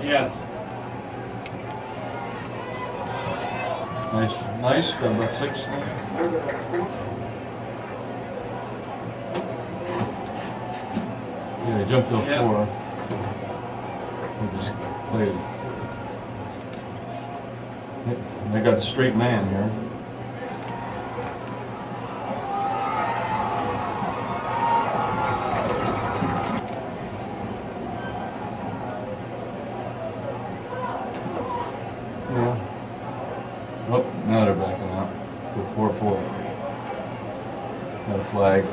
Yes. Nice, got about 6. Yeah, he jumped to a 4. He just played. They got a straight man here. Yeah. Oh, now they're backing out to 4-4. Got a flag.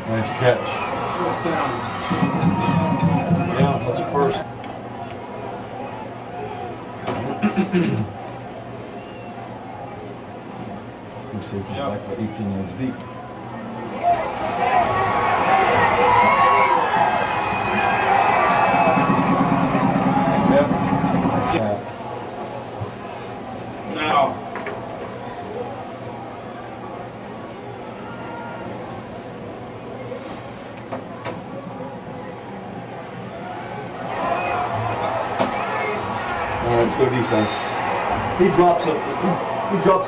Nice catch. Yeah, that's a first. You see, he's back about 18 yards deep. Yeah. Now. Let's go defense. He drops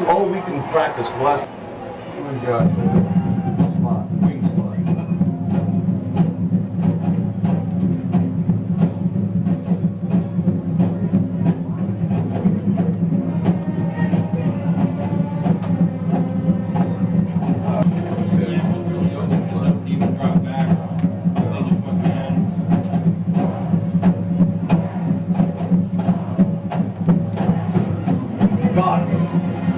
it all week in practice for the last. We got spot, wing slot.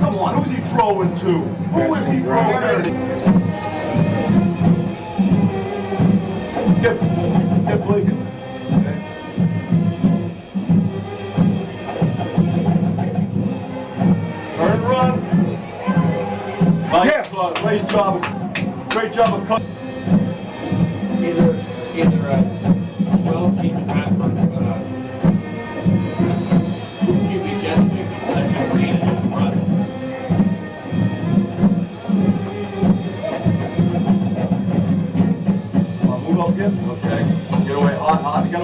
Come on, who's he throwing to? Who is he throwing to? Get Blake. Turn and run. Nice, nice job. Great job of cutting. Either 12 keeps Bradford, QB Jessica, let him read it and run. Move up again. Okay. Get away, hot, get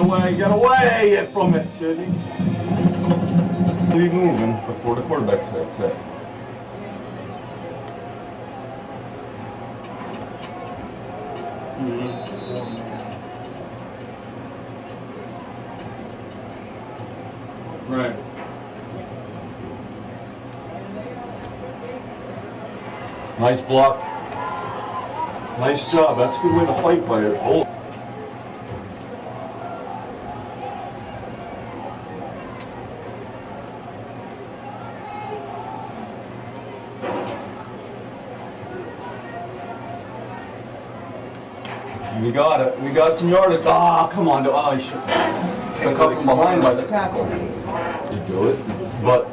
away from it, Sidney. Leave moving before the quarterback sets it. Right. Nice block. Nice job. That's a good way to fight by it. Oh. We got it. We got some yardage. Ah, come on. Oh, he should. Got caught from behind by the tackle. You do it, but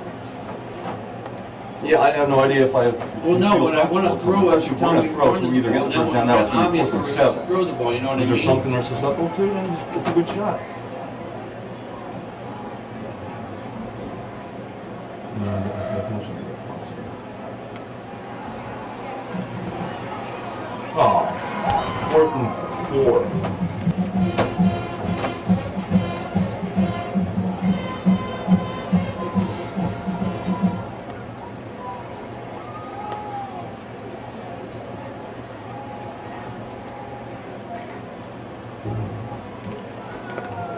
yeah, I have no idea if I have. Well, no, when I want to throw it, you want to throw, so we either get the first down now, it's going to be 4th and 7. Throw the ball, you know what I mean? Is there something they're susceptible to? Then it's a good shot. Oh, 4th and 4.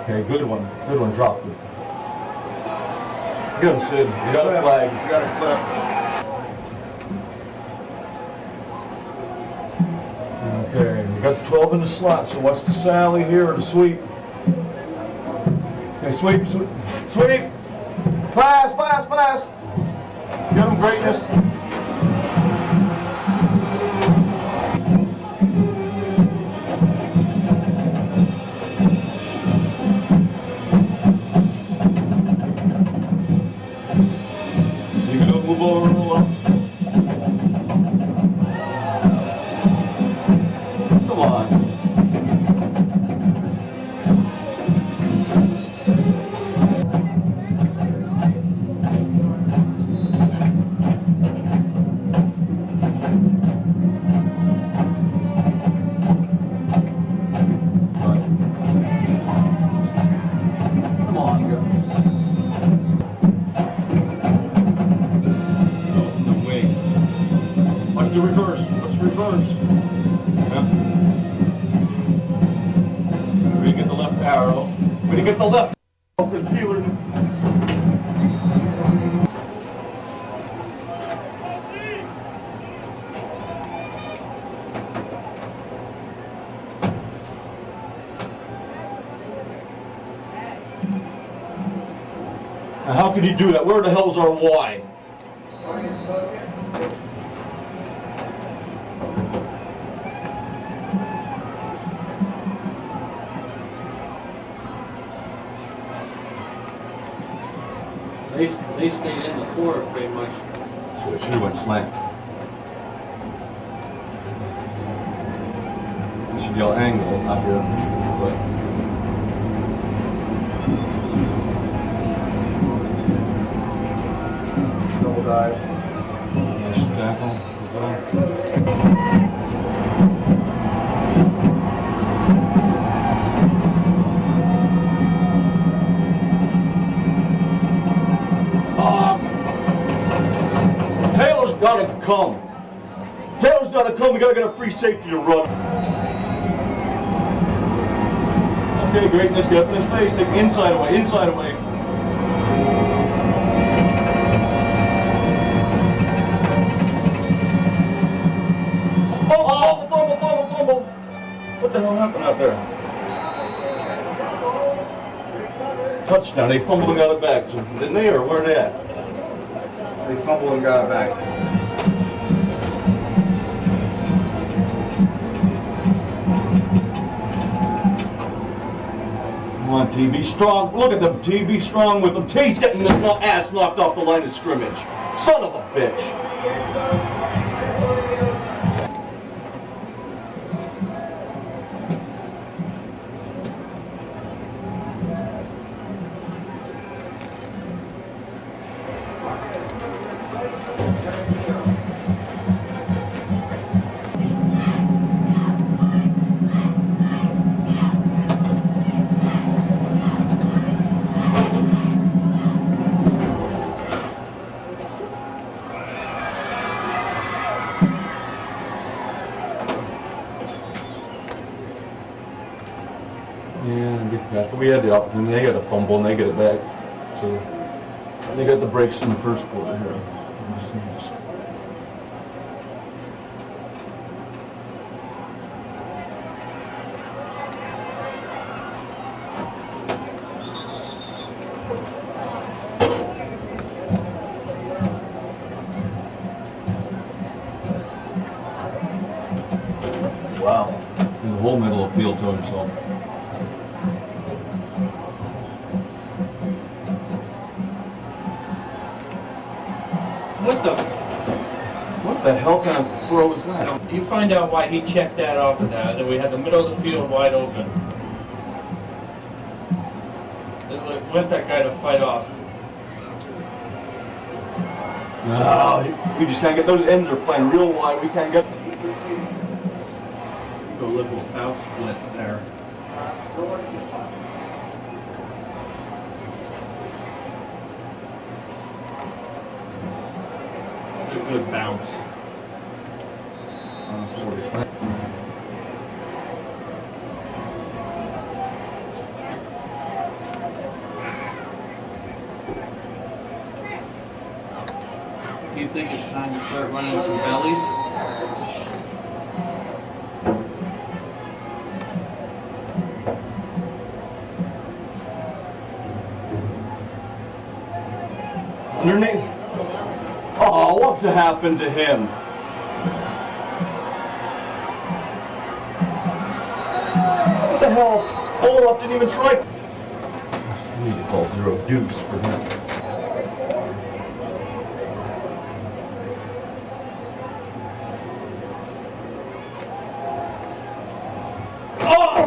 Okay, good one, dropped it. Get him, Sid. You got a flag. You got a clip. Okay, we got 12 in the slot, so what's the Sally here or the sweep? Okay, sweep, sweep, sweep! Pass, pass, pass! Give him greatness. You can move over a little up. Come on. Come on, guys. Goes in the wing. Watch the reverse. Watch the reverse. Yeah. We didn't get the left arrow. We didn't get the left arrow because Peeler. Now how could he do that? Where the hell's our Y? They stayed in the four pretty much. So it should have went slant. It should yell angle up here. But Double dive. nice tackle. Taylor's gotta come. Taylor's gotta come. We gotta get a free safety to run. Okay, greatness. Get up in his face. Take inside away. Inside away. Fumble! Fumble! Fumble! Fumble! What the hell happened out there? Touchdown. They fumbled and got it back. Didn't they, or where are they at? They fumbled and got it back. Come on, T. Be strong. Look at them, T. Be strong with them. T's getting this ass knocked off the line of scrimmage. Son of a bitch. Yeah, big pass. But we had the opportunity. They got a fumble and they get it back. So they got the breaks in the first quarter here. Wow. In the whole middle of the field to himself. What the hell kind of throw is that? You find out why he checked that off of that, and we had the middle of the field wide open. Let that guy to fight off. No, we just can't get those ends are playing real wide. We can't get. A little foul split there. A good bounce. On the 40. Do you think it's time to start running some bellies? Underneath. Oh, what's happened to him? What the hell? Olaf didn't even try. I need to call zero deuce for him.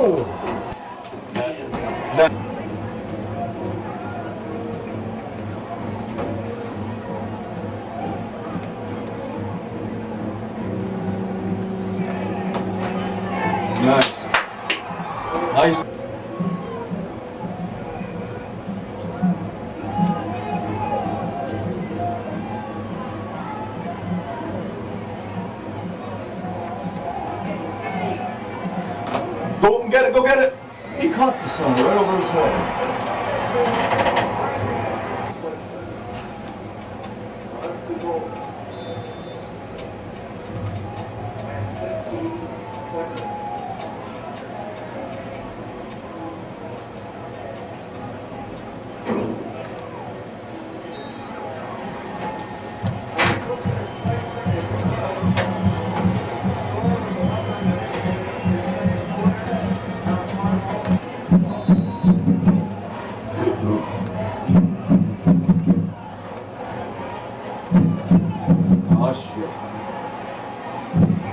Oh! That. Nice. Nice. Go and get it, go get it. He caught the son right over his head. Oh shit.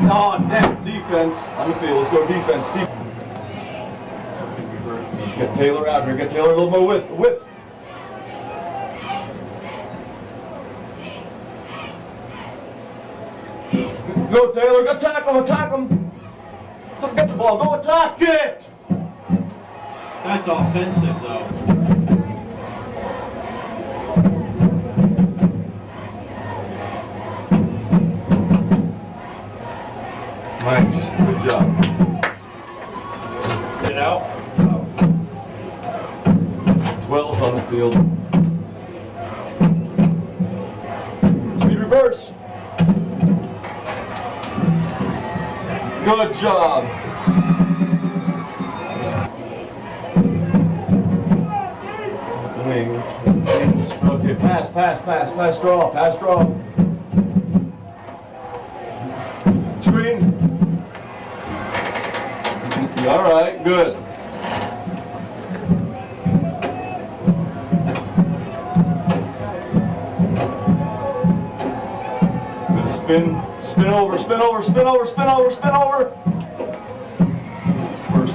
Oh damn, defense. On the field, let's go defense. Get Taylor out here, get Taylor a little more width. Go Taylor, go attack him. Get the ball, go attack it! That's offensive though. Nice, good job. Get it out. 12's on the field. Speed reverse. Good job. Wing. Okay, pass, draw. Screen. All right, good. Good spin over. First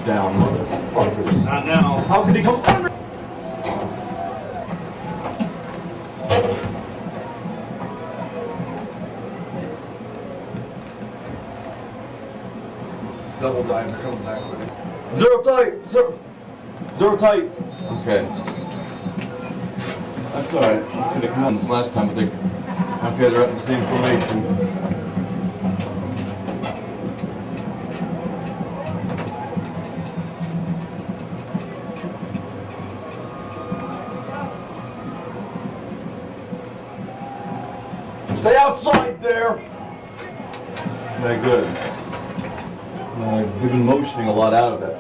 down, motherfuckers. Not now. How could he come under? Double dive, they're coming back with it. Zero tight. Okay. That's all right. That's gonna come on this last time, but they. Okay, they're at the same formation. Stay outside there. Very good. We've been motioning a lot out of it.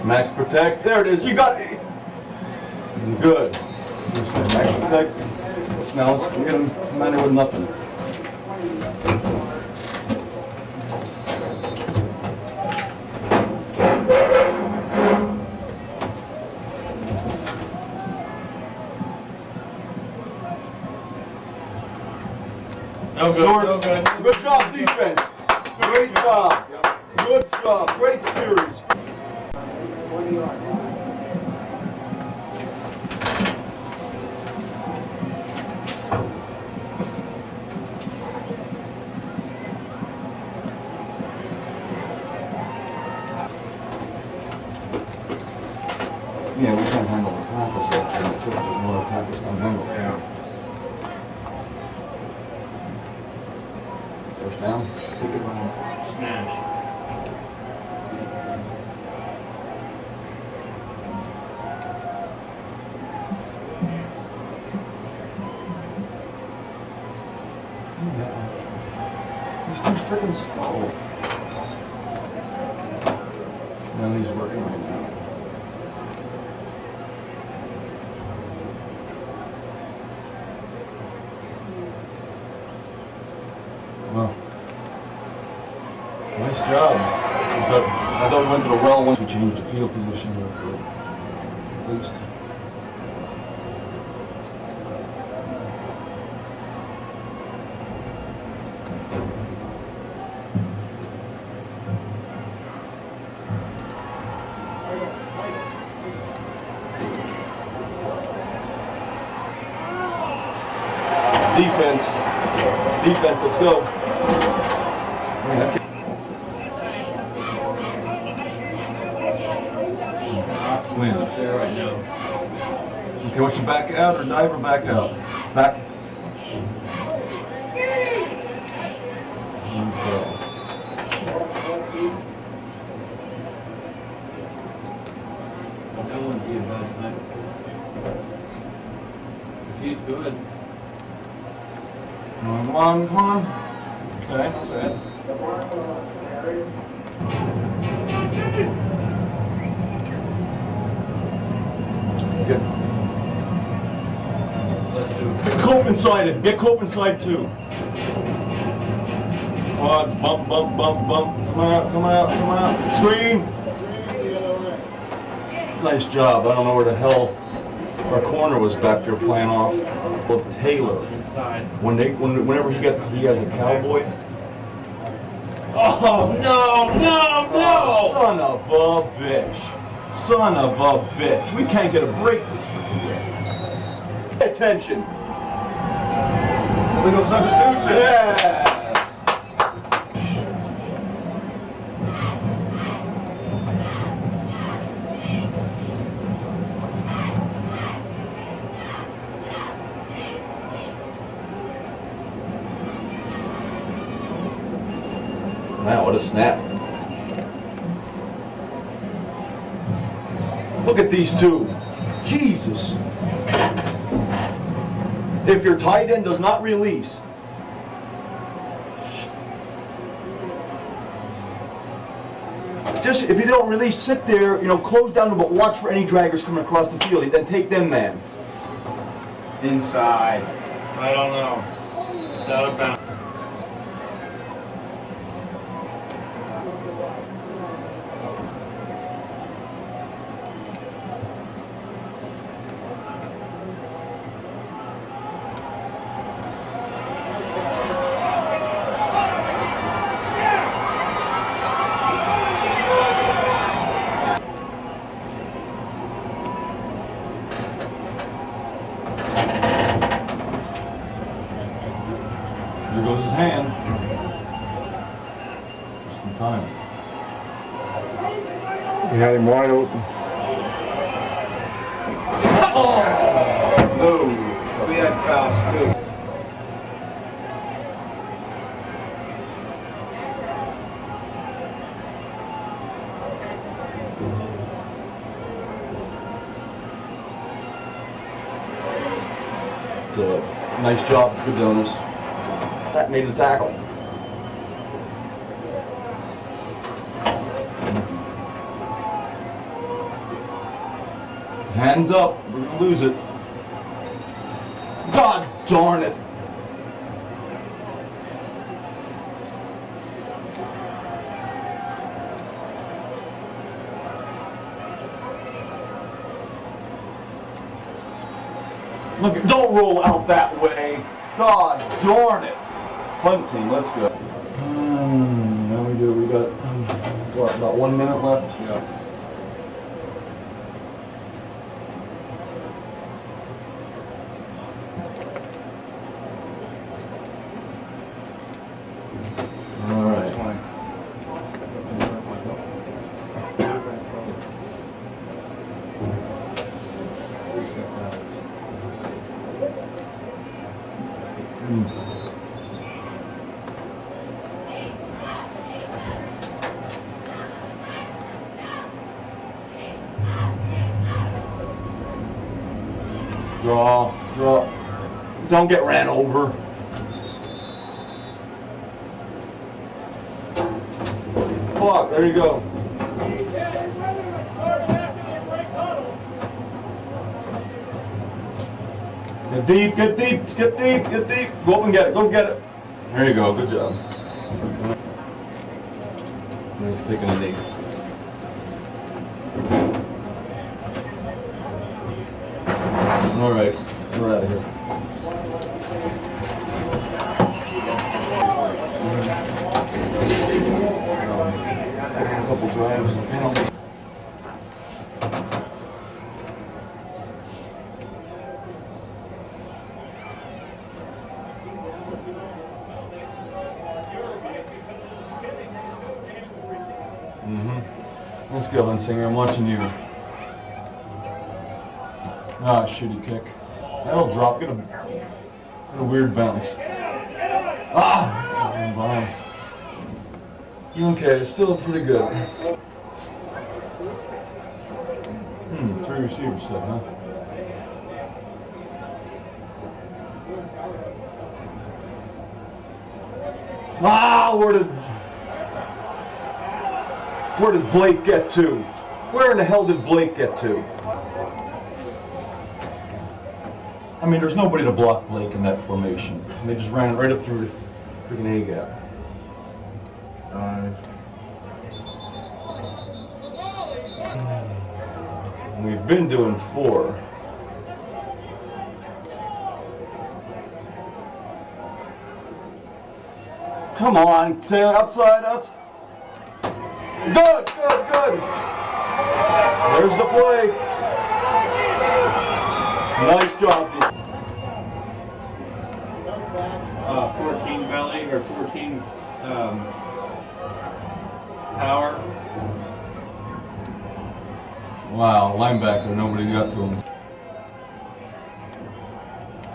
Max protect. There it is. You got it. Good. Max protect. Now let's get him man with nothing. No good. Short. No good. Good job, defense. Great job. Good job. Great series. Yeah, we can't handle the tackles. So there's more tackles on handle. Yeah. First down. Smash. freaking slow. Now he's working right now. Well, nice job. I thought we went to the well once we changed the field position here for at least. Defense. Defense, let's go. Win. Up there right now. Okay, wants you back out or dive or back out? Back. Okay. That wouldn't be a bad time. If he's good. Come on, come on. Okay, not bad. Good. Let's do it. Cope inside it. Get Cope inside too. Quads, bump, bump, bump, bump. Come out, come out, come out. Screen. Nice job. I don't know where the hell our corner was back there playing off. Well, Taylor. Inside. Whenever he has a cowboy. Oh, no, no, no! Son of a bitch. Son of a bitch. We can't get a break this freaking game. Pay attention. Legal substitution. Yeah. Wow, what a snap. Look at these two. Jesus. If your tight end does not release, just if you don't release, sit there, close down, but watch for any draggers coming across the field. Then take them, man. Inside. I don't know. It's out of bounds. There goes his hand. Just in time. You had him wide open. No. We had fouls too. Good. Nice job, good Jonas. That made the tackle. Hands up, we're gonna lose it. God darn it. Look, don't roll out that way. God darn it. Punt team, let's go. Now we got, what, about 1 minute left? Yeah. All right. 20. Draw. Don't get ran over. There you go. Get deep, get deep, get deep, get deep. Go up and get it, go get it. There you go, good job. Nice taking a knee. All right, we're out of here. A couple drives. Let's go, Hunsinger. I'm watching you. Ah, shitty kick. That'll drop. Get a weird bounce. Ah! Okay, still pretty good. Three receivers set, huh? Ah! Where did Blake get to? Where in the hell did Blake get to? I mean, there's nobody to block Blake in that formation. And they just ran it right up through the freaking A-gap. We've been doing 4. Come on, Taylor, outside us. Good, good, good. There's the play. Nice job. 14 belly or 14 power. Wow, linebacker, nobody got to him.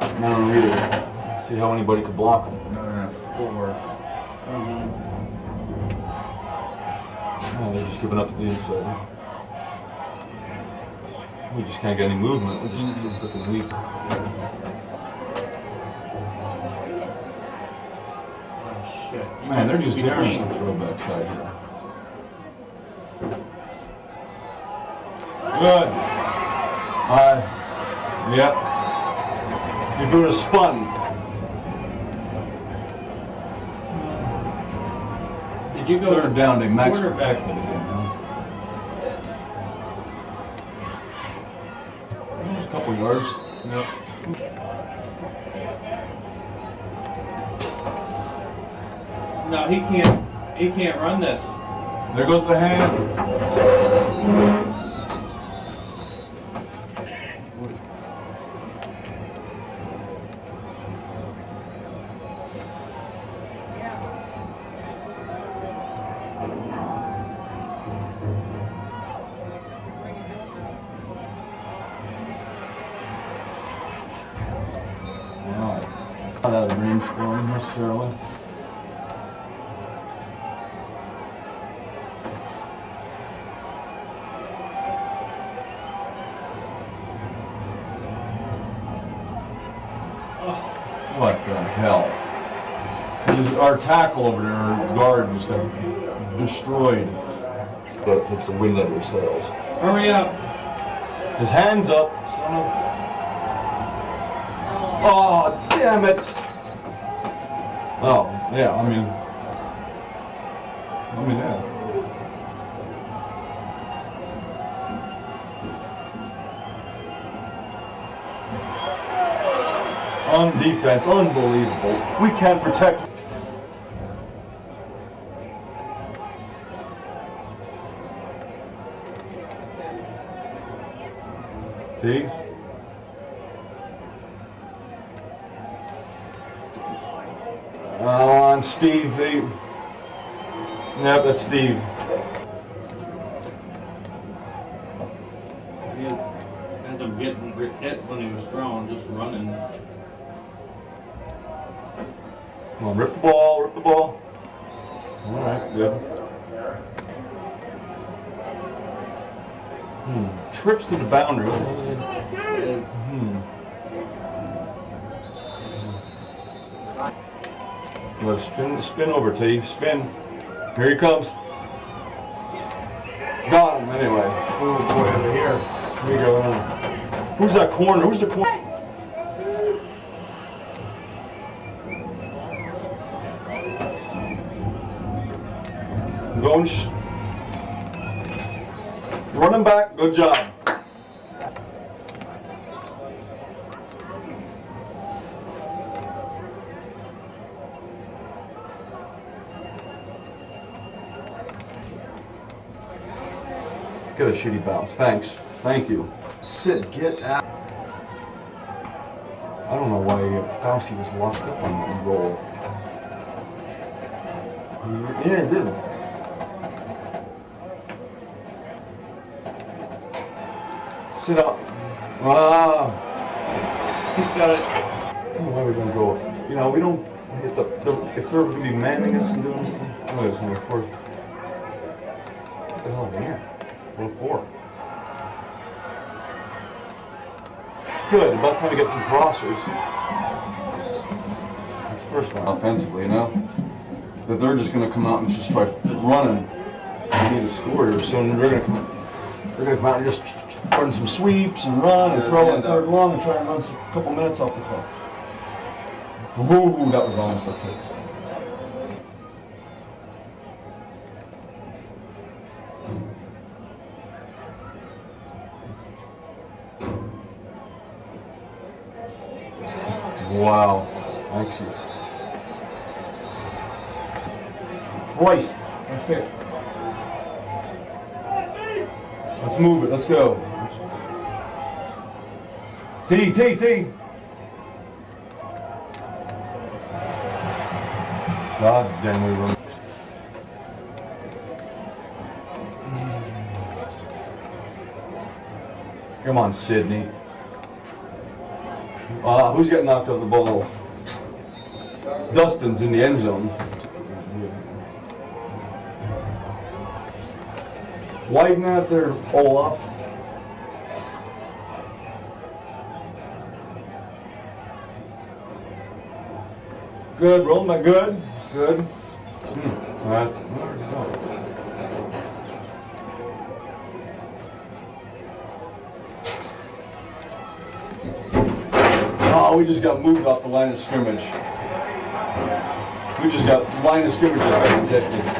I don't really see how anybody could block him. 4. Oh, they're just giving up to the inside. We just can't get any movement. We're just so freaking weak. Oh shit. Man, they're just daring us to throw backside here. Good. Yep. You're doing a spun. Did you go Third down, they max quarterback protected again, huh? There's a couple yards. Yep. No, he can't run this. There goes the hand. Not out of range for him necessarily. What the hell? Our tackle over there, our guard just got destroyed. But takes the wind out of their sails. Hurry up. His hand's up, son of... Oh, damn it! Oh, yeah, I mean, yeah. On defense, unbelievable. We can't protect. See? On Steve. Yep, that's Steve. He had him getting hit when he was thrown, just running. Come on, rip the ball, rip the ball. All right, good. Trips to the boundary. What the hell is it? Let's spin over, T. Spin. Here he comes. Anyway. Oh boy, over here. Here you go. Who's that corner? Who's the corner? Going. Running back. Good job. Get a shitty bounce. Thanks. Thank you. Sid, get out. I don't know why Fauci was locked up on the roll. Yeah, it did. Sit up. Ah. He's got it. I don't know why we're gonna go. You know, we don't hit if they're gonna be manning us and doing this thing. Oh, it's number 4. What the hell, man? 4-4. Good. About time to get some crossers. That's first down. Offensively, you know, that they're just gonna come out and just try running. We need to score here soon. They're gonna come out and just run some sweeps and run and throw on third long and try and run a couple minutes off the clock. Ooh, that was almost a pick. Wow. Thanks you. Christ. I'm safe. Let's move it. Let's go. T. God damn, we run. Come on, Sydney. Who's getting knocked off the ball? Dustin's in the end zone. Widen out there, Olaf. Good, roll my good. Good. All right. Where's it going? Oh, we just got moved off the line of scrimmage. We just got line of scrimmage just got ejected.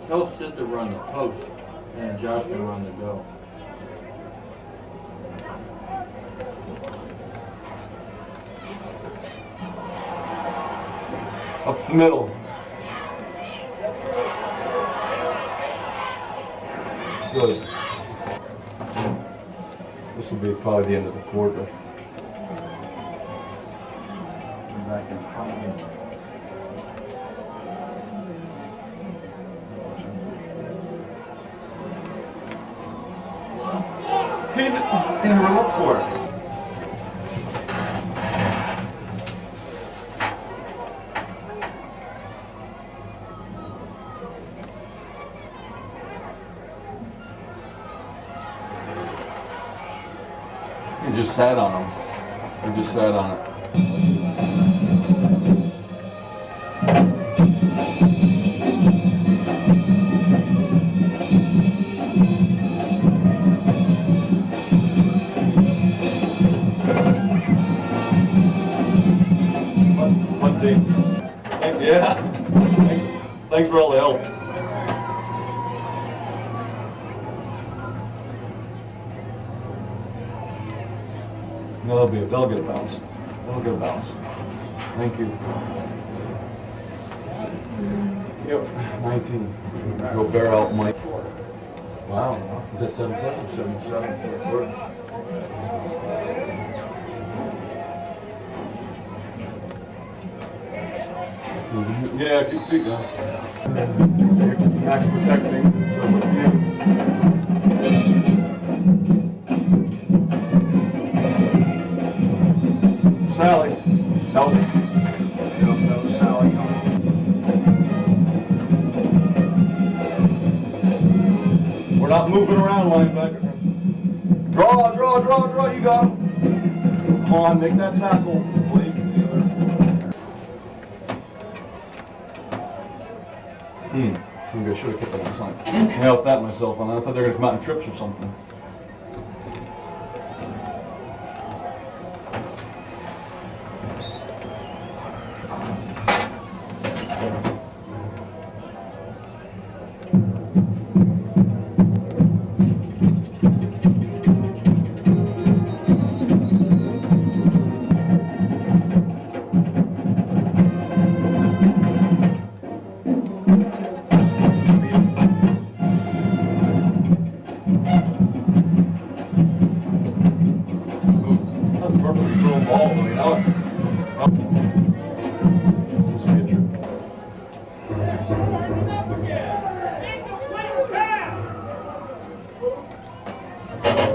Tell Sid to run the post, and Josh can run the go. Up the middle. Good. This will be probably the end of the quarter. Back in front of him. And we're up for it. He just sat on him. He just sat on it. Yeah. Thanks for all the help. No, they'll get a bounce. They'll get a bounce. Thank you. Yep, 19. Go bear out, Mike. Wow. Is that 7-7? 7-7 for the quarter. Yeah, I can see that. Max protecting. So it's up to you. Sally, Elvis. not moving around, linebacker. Draw, draw, draw, draw. You got him. Come on, make that tackle, Blake. Maybe I should have kept that on sign. I helped that myself on that. I thought they were going to come out in trips or something.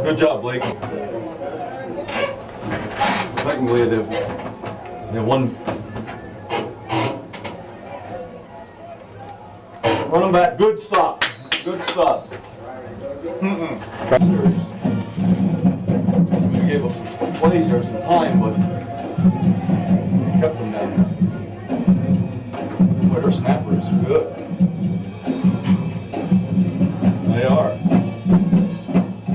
Good job, Blake. Technically, they have one. Run them back. Good stop. Good stop. Serious. We gave up some plays there, some time, but we kept them down there. Boy, her snapper is good. They are.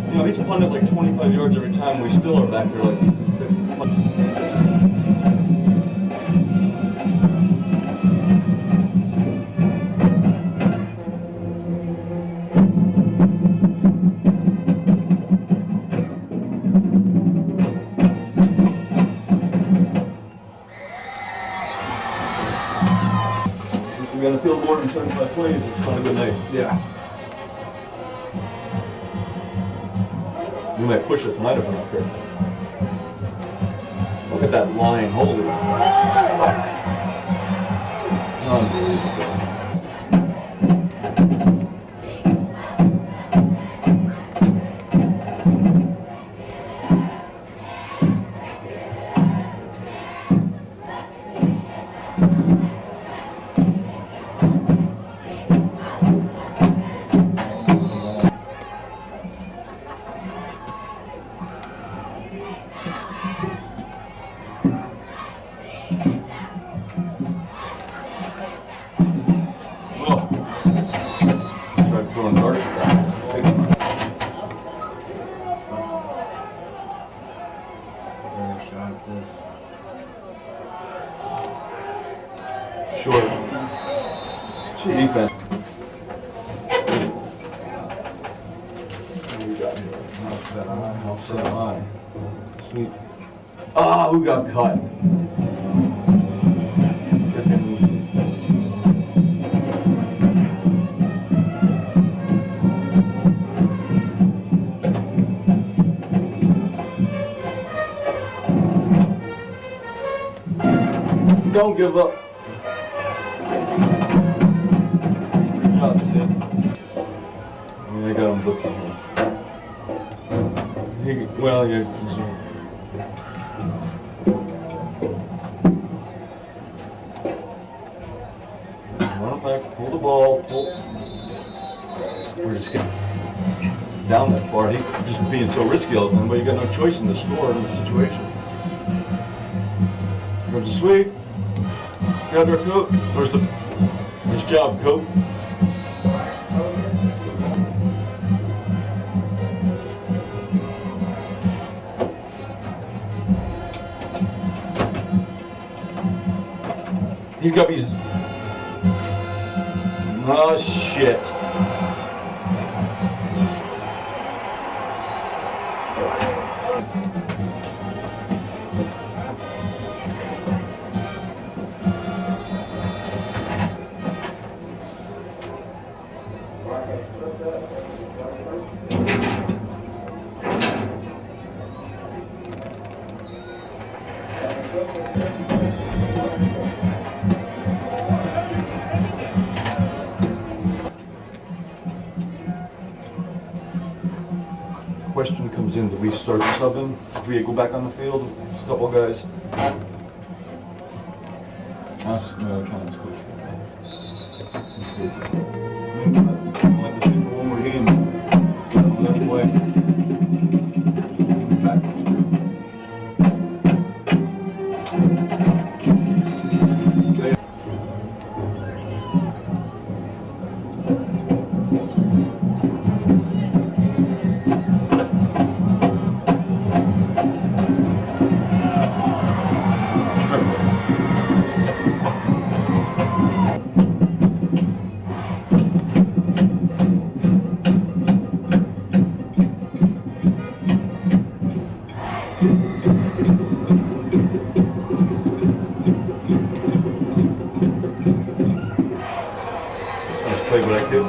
You know, he's punted like 25 yards every time. We still are back there like. We got to field more than 75 plays. It's not a good night. Yeah. We might push it tonight if we're not careful. Look at that line. Holy fuck. Unbelievable. Short. Defense. What do we got here? Offset eye. Offset eye. Sweet. Ah, who got cut? Don't give up. Good job, Sid. I got him blitzing here. Well, yeah. Run back, pull the ball, pull. We're just getting down that far. He just being so risky all the time, but you got no choice in the score in the situation. There's a sweep. Grab your coat. Where's the? Nice job, coat. He's got these. Oh shit. Question comes in, do we start subbing? Do we go back on the field? Just a couple of guys. Ask, no, try and coach. I'd like to see for one more game. tell you what I do.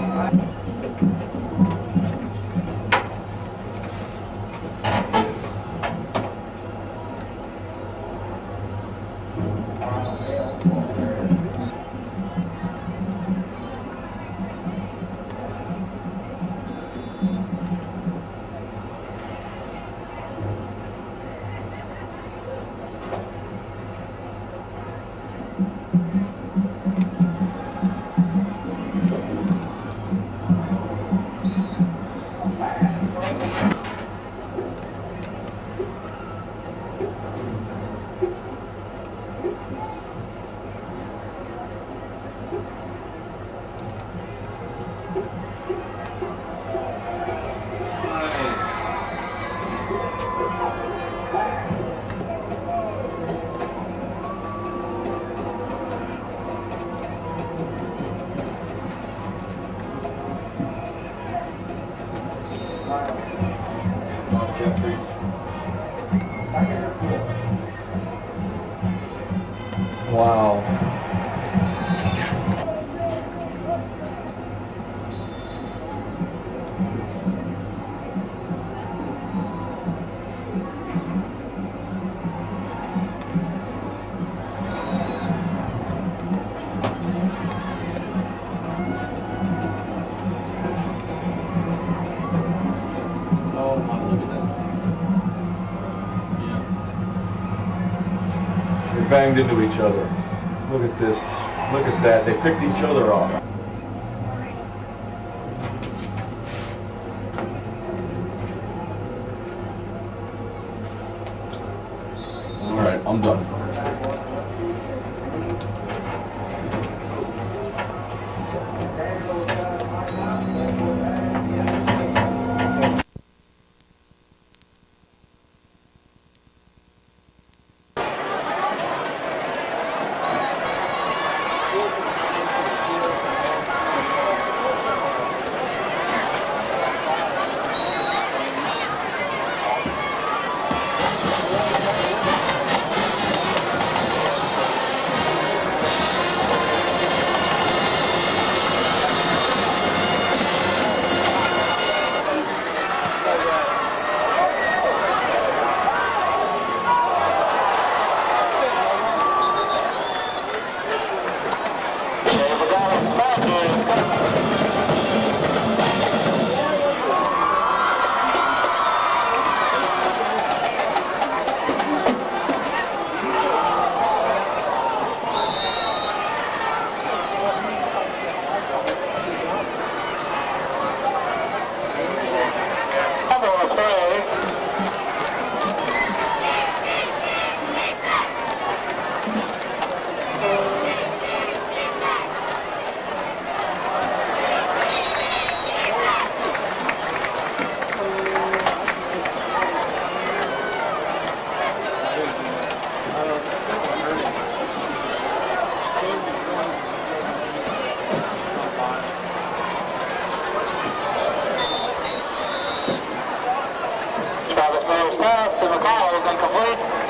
Wow. Oh my, look at that. Yeah. They banged into each other. Look at this. Look at that. They picked each other off. All right, I'm done. Travis Miller's pass to McCall is incomplete.